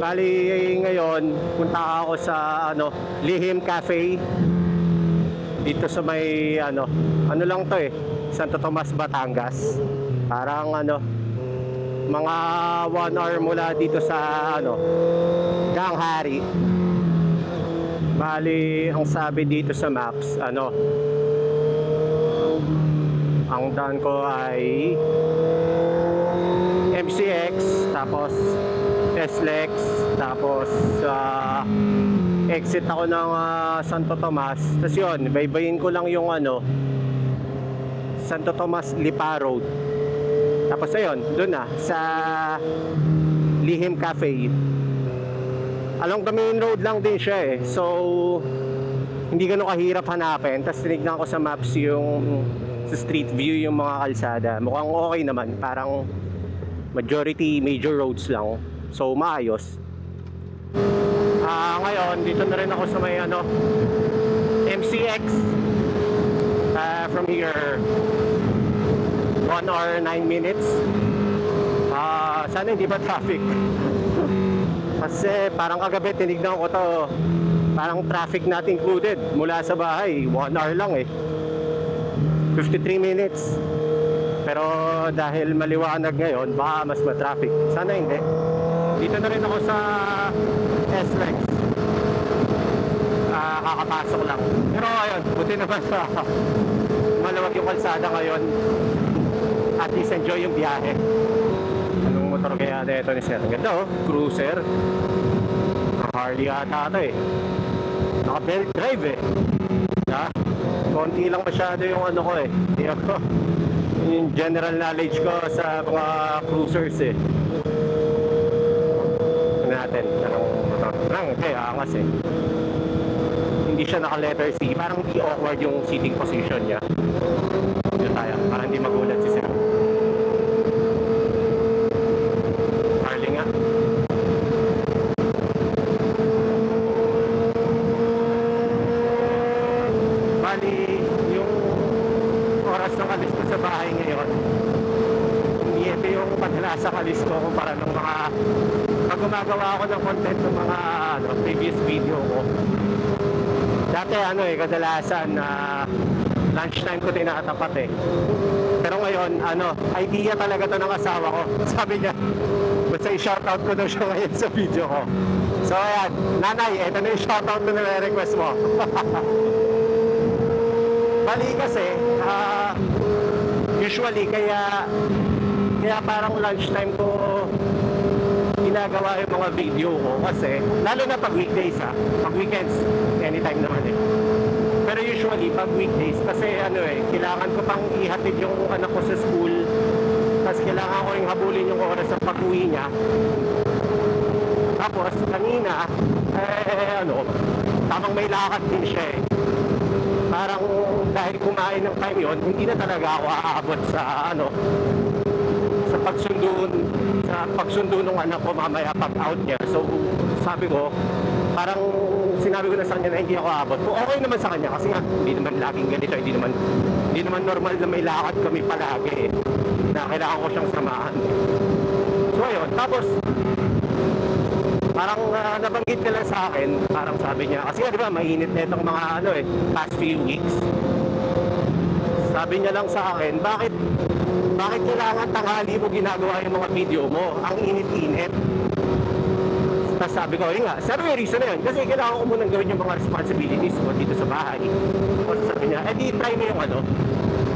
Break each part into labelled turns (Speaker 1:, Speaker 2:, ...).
Speaker 1: Bali ngayon, punta ako sa Lihim Cafe. Dito sa may ano lang to Santo Tomas, Batangas. Parang mga 1 hour mula dito sa Ganghari. Bali, ang sabi dito sa maps, ang daan ko ay MCX, tapos SLEX, tapos exit ako ng Santo Tomas. Tapos yun, baybayin ko lang yung Santo Tomas Lipa Road. Tapos ayun, dun sa Lihim Cafe. Along the main road lang din siya so hindi ganun kahirap hanapin. Tapos tinignan ko sa maps yung sa street view yung mga kalsada. Mukhang okay naman, parang majority major roads lang, so maayos. Ngayon dito na rin ako sa may MCX. From here 1 hour 9 minutes. Sana hindi ba traffic? Kasi parang kagabi tinignan ko to, parang traffic not included mula sa bahay 1 hour lang 53 minutes. Pero dahil maliwanag ngayon, baka mas ma-traffic. Sana hindi. Dito na rin ako sa SLEX. Kakapasok lang. Pero ayun, buti naman sa maluwag yung kalsada ngayon. At least enjoy yung biyahe. Anong motor kaya na ito ni Sir? Ganda cruiser. Harley ata ito Naka belt drive konti lang masyado yung yung general knowledge ko sa mga cruisers natin. Anong motor? Angas hindi siya naka letter C. Parang hindi awkward yung seating position niya. Dito tayo, para hindi magulat si Sir. Harley nga. Bali, yung oras ng alis ko sa bahay ngayon, hindi ito yung paglasang alis ko kumpara ng mga pag gumagawa ako ng content ng mga previous video ko. Dati kadalasan lunchtime ko tinatapat Pero ngayon, idea talaga to ng asawa ko. Sabi niya, basta i-shoutout ko daw siya ngayon sa video ko. So ayan, nanay, ito na yung shoutout na nare-request mo. Bali kasi, usually, kaya parang lunchtime ko ginagawa yung mga video ko kasi, lalo na pag weekdays pag weekends, anytime naman Pero usually, pag weekdays, kasi kailangan ko pang ihatid yung anak ko sa school, tapos kailangan ko yung habulin yung oras sa pag-uwi niya. Tapos, kanina, tamang may lakad din siya Parang dahil kumain ng time yon, hindi na talaga ako aabot sa sa pagsundo ng anak ko mamaya pag out niya. So sabi ko, parang sinabi ko na sa kanya na hindi ako aabot. Okay naman sa kanya kasi hindi naman laging ganito, hindi naman normal na may lakad kami palagi na kailangan ko siyang samahan. So ayun, tapos parang nabanggit ka lang sa akin, parang sabi niya, kasi di ba mainit na itong mga past few weeks. Sabi niya lang sa akin, bakit kailangan tanghali mo ginagawa yung mga video mo? Ang init-init. Tapos sabi ko, nga, sir, may reason na yun. Kasi kailangan ko munang gawin yung mga responsibilities ko dito sa bahay. Tapos sabi niya, di try mo yung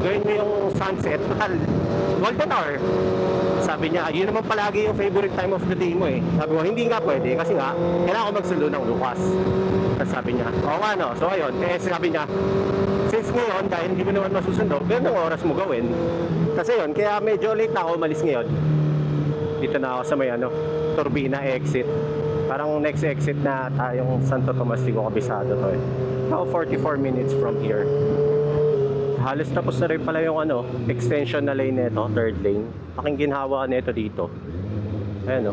Speaker 1: gawin mo yung sunset. Total, golden hour. Sabi niya, yun naman palagi yung favorite time of the day mo Sabi ko, hindi nga pwede kasi nga, kailangan ko magsundo ng lukas. Tapos sabi niya, oo nga So ayun, sabi niya, since ngayon, dahil hindi mo naman masusundo, ganun ang oras mo gawin. Kasi yun, kaya medyo late na ako umalis ngayon. Dito na ako sa may Turbina exit. Parang next exit na tayong Santo Tomas, di ko kabisado to Now 44 minutes from here. Halos tapos na rin pala yung extension na lane nito, third lane. Aking ginhawa nito dito. Ayan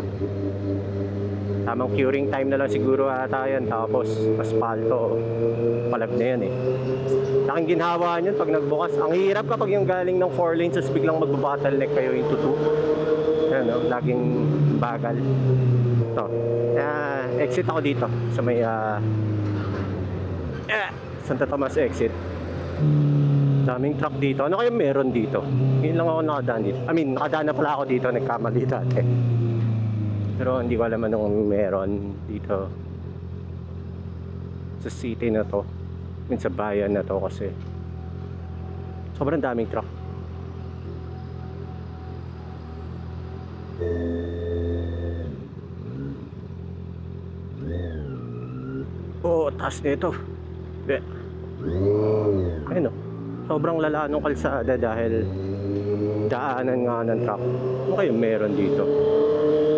Speaker 1: Tamang curing time na lang siguro ata yan. Tapos asfalto palag na yan Aking ginhawa niyan pag nagbukas. Ang hirap kapag yung galing ng 4 lanes tapos biglang magbabottleneck kayo into 2. Ayan laging bagal. Ito. Exit ako dito sa may Santa Tomas exit. Daming truck dito. Ano kaya meron dito? Yun lang ako nakadaan dito. I mean, nakadaan na pala ako dito. Nagkamali dati. Pero hindi ko alam anong meron dito sa city na to. I mean, sa bayan na to kasi sobrang daming truck. Oh, taas nito. Ayun o. Sobrang lala ng kalsada dahil daanan nga ng truck. Ano kayo meron dito?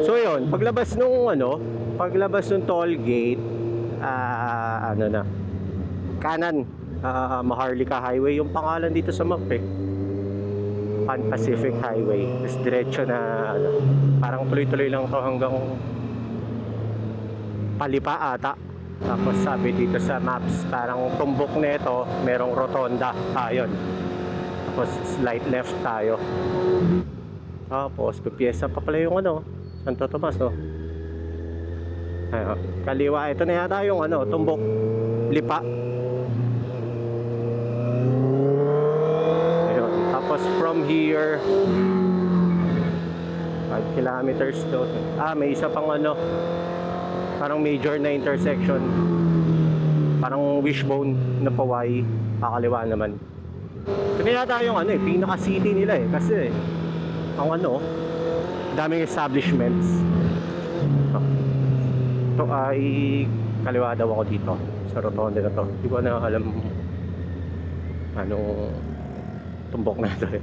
Speaker 1: So yun, paglabas nung paglabas nung toll gate, kanan, Maharlika Highway yung pangalan dito sa map eh. Pan Pacific Highway. Tapos diretso na parang tuloy-tuloy lang to hanggang Palipa ata. Tapos sabi dito sa maps, parang tumbok nito, merong rotonda. Ayun. Tapos slight left tayo. Tapos pipiesa pa pala yung Santo Tomas, no? Ayun. Kaliwa, ito na yata yung tumbok Lipa. Ayun. Tapos from here 5 kilometers to. May isa pang parang major na intersection, parang wishbone na paway, kakaliwa naman. Ito na yata yung pinaka city nila eh, kasi ang daming establishments. Ito ay kaliwa daw ako dito sa rotonda na to. Hindi ko na alam anong tumbok na ito eh.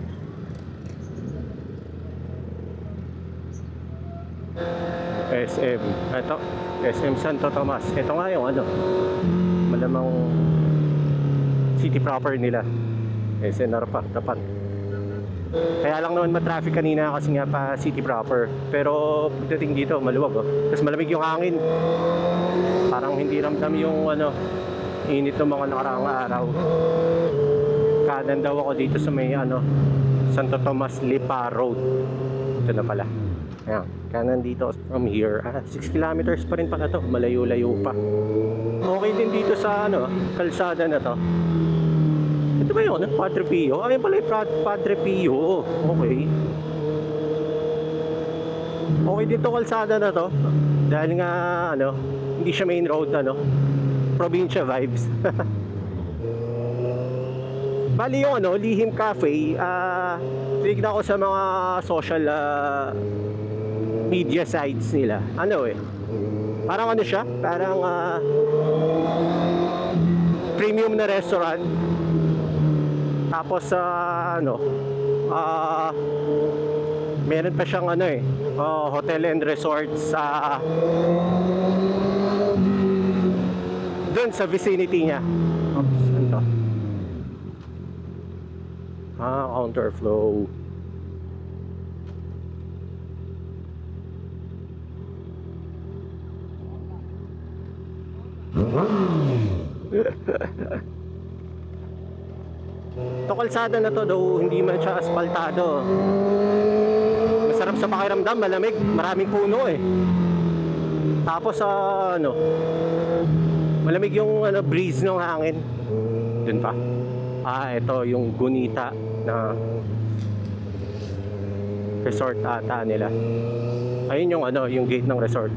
Speaker 1: SM, ito SM Santo Tomas. Ito nga yung malamang city proper nila. SNR pa, tapat. Kaya lang naman matraffic kanina kasi nga pa city proper. Pero pagdating dito maluwag Tapos malamig yung hangin. Parang hindi ramdam yung init ng mga nakaraang araw. Kanan daw ako dito sa may Santo Tomas Lipa Road. Ito na pala. Ayan, kanan dito from here. 6 kilometers pa rin pala to. Malayo-layo pa. Okay din dito sa kalsada na to. Ito ba yun? Padre Pio? Ayun pala yung Padre Pio. Okay. Okay dito kalsada na to. Dahil nga hindi siya main road probinsya vibes. Bali yung Lihim Cafe. Tignan ko sa mga social media sites nila. Parang siya? Parang premium na restaurant. Tapos meron pa siyang hotel and resort sa doon sa vicinity niya. Oops, ano to? Counterflow. Ito kalsada na to, though hindi man siya asfaltado. Masarap sa pakiramdam, malamig, maraming puno eh. Tapos malamig yung breeze ng hangin. Dun pa. Ito yung Gunita na resort ata nila. Ayun yung yung gate ng resort.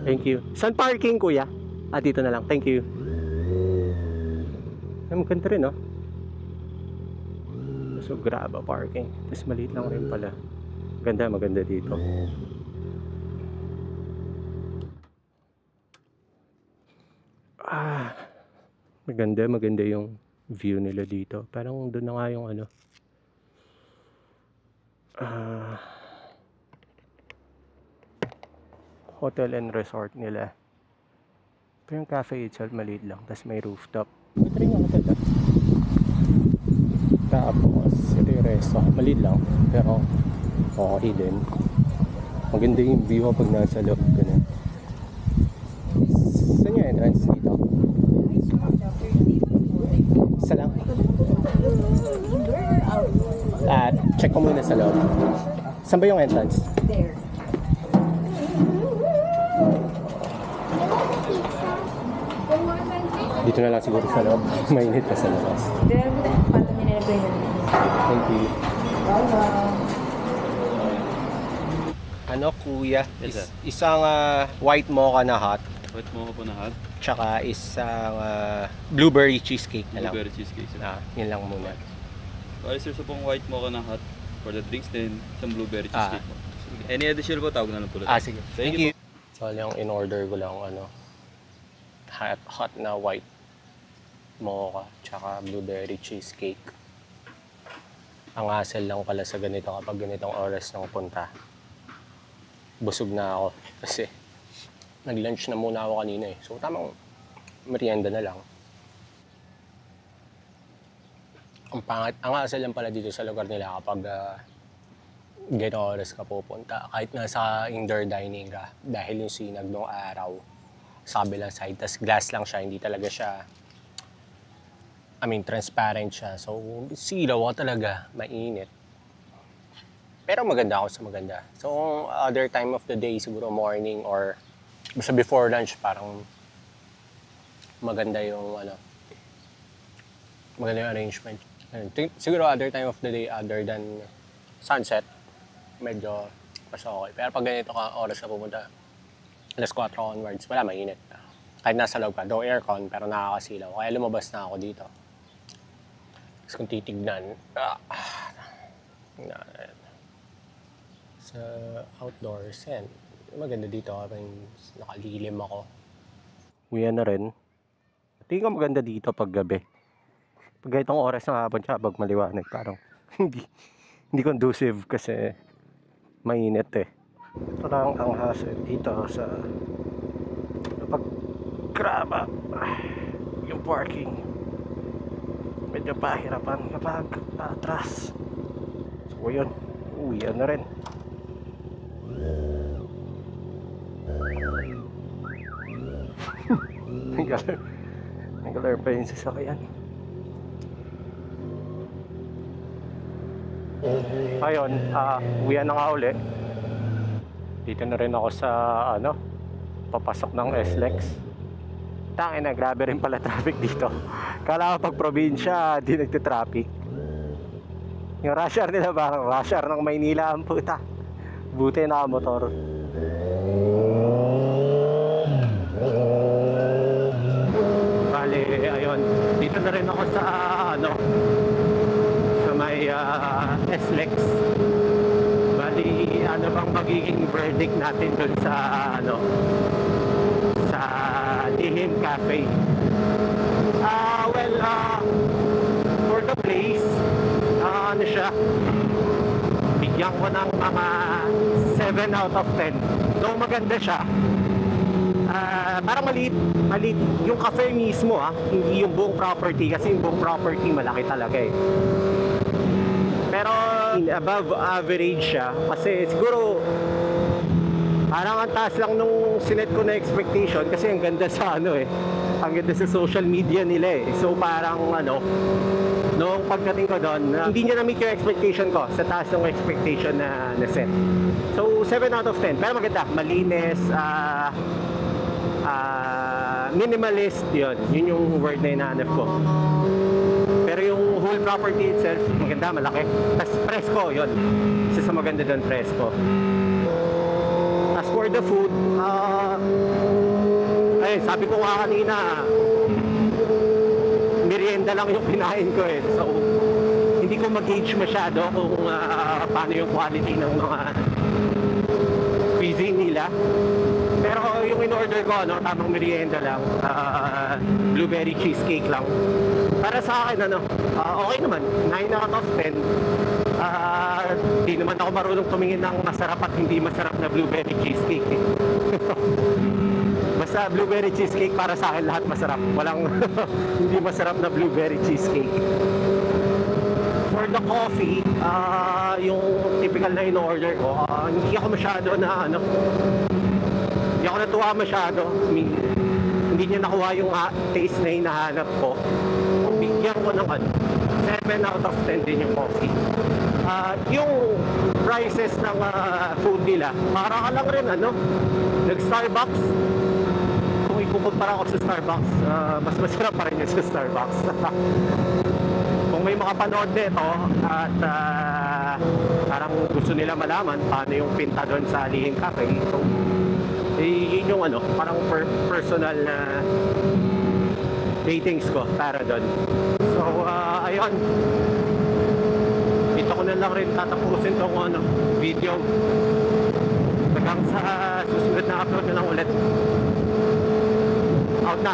Speaker 1: Thank you. Saan parking, kuya? Dito na lang. Thank you. Ay, maganda rin, no? So, graba parking. Tapos maliit lang rin pala. Maganda dito. Maganda yung view nila dito. Parang doon na nga yung hotel and resort nila. Pero yung cafe itself maliit lang. Tapos may rooftop. Ito rin yung hotel. Tapos ito yung resto. Maliit lang. Pero okay din. Maganda yung view pag nasa loob. Ganun. Saan yung entrance dito? Isa lang. Check ko muna sa loob. Saan ba yung entrance?
Speaker 2: There.
Speaker 1: Dito na lang siguro sa loob. Mainit pa sa labas.
Speaker 2: There mo na patong nilagay na.
Speaker 1: Thank you. Ano kuya?
Speaker 3: Yes, sir.
Speaker 1: Isang white mocha na hot.
Speaker 3: Wait mo ko po na hot.
Speaker 1: Tsaka isang blueberry cheesecake na lang.
Speaker 3: Blueberry cheesecake, sir.
Speaker 1: Yun lang muna.
Speaker 3: Okay, sir, so pong white mocha na hot for the drinks din, isang blueberry cheesecake po. Any additional po, tawag na lang po ulit.
Speaker 1: Sige.
Speaker 3: Thank you.
Speaker 1: So, yung in-order ko lang, hot na white mocha, tsaka blueberry cheesecake. Ang hassle lang pala sa ganito kapag ganitong oras ng punta. Busog na ako kasi nag-lunch na muna ako kanina eh. So, tamang merienda na lang. Ang hassle lang pala dito sa lugar nila kapag ganitong oras ka pupunta. Kahit nasa indoor dining ka, dahil yung sinag nung araw sa kabilang side, tas glass lang siya, hindi talaga siya, transparent siya. So, silaw ka talaga, mainit. Pero maganda ako sa maganda. So, other time of the day, siguro morning or basta before lunch, parang maganda yung maganda yung arrangement. Siguro other time of the day, other than sunset, medyo mas okay. Pero pag ganito ka, oras ka pumunta, alas 4 onwards, wala, mainit. Kahit nasa loob ka, though aircon, pero nakakasilaw. Kaya lumabas na ako dito. Tapos kung titignan, sa outdoors, yan. Maganda dito kapag nakalilim ako. Uyan na rin. Tingin ko maganda dito pag gabi. Pag itong oras ng hapon siya, pag maliwanag, parang hindi conducive kasi mainit eh. Ito lang ang hassle dito sa paggraba. Yung parking. Medyo pahirapan kapag atras. So yun, uwian na rin. Nag-alert pa yung sasakyan. Ayun, uwian na nga uli. Dito na rin ako sa papasok ng SLEX. Tangina, grabe rin pala traffic dito. Kala ko pag probinsya, di nagtitraffic. Yung rush hour nila parang rush hour ng Maynila ang puta. Buti nakamotor. Bale, ayun. Dito na rin ako sa sa may SLEX. Bali, ano bang magiging verdict natin dun sa sa Lihim Cafe? For the place, ano siya, bigyan ko ng mga 7 out of 10. Though maganda siya, parang maliit yung cafe mismo, hindi yung buong property, kasi yung buong property malaki talaga eh. Pero above average siya kasi siguro parang ang taas lang nung sinet ko na expectation kasi ang ganda sa ang ganda sa social media nila eh. So parang noong pagdating ko doon, hindi niya na-meet yung expectation ko sa taas ng expectation na set. So 7 out of 10, pero maganda, malinis, minimalist, yun yung word na hinahanap ko. Pero yung whole property itself, maganda, malaki. Tapos presko, yun. Isa sa maganda doon, presko. As for the food, sabi ko nga kanina, merienda lang yung kinain ko eh. So, hindi ko mag-gauge masyado kung paano yung quality ng mga cuisine nila. Pero yung in-order ko, tamang merienda lang, blueberry cheesecake lang. Para sa akin, okay naman, 9 out of 10. Di naman ako marunong tumingin ng masarap at hindi masarap na blueberry cheesecake eh. Basta blueberry cheesecake, para sa akin lahat masarap. Walang hindi masarap na blueberry cheesecake. For the coffee, yung typical na in-order ko, hindi ako masyado na hindi ako natuwa masyado. Hindi niya nakuha yung taste na hinahanap ko. Bigyan ko ng 7 out of 10 din yung coffee. Yung prices ng food nila, para ka lang rin nag-Starbucks. Kung ikukumpara ko sa Starbucks, mas masarap pa rin yun sa Starbucks. Kung may makapanood nito at parang gusto nila malaman paano yung pinta doon sa Lihing Cafe, so yun yung parang personal na ratings ko para doon. So ayun, dito ko na lang rin tatapusin tong video. Hanggang sa susunod na upload na lang ulit. Out na.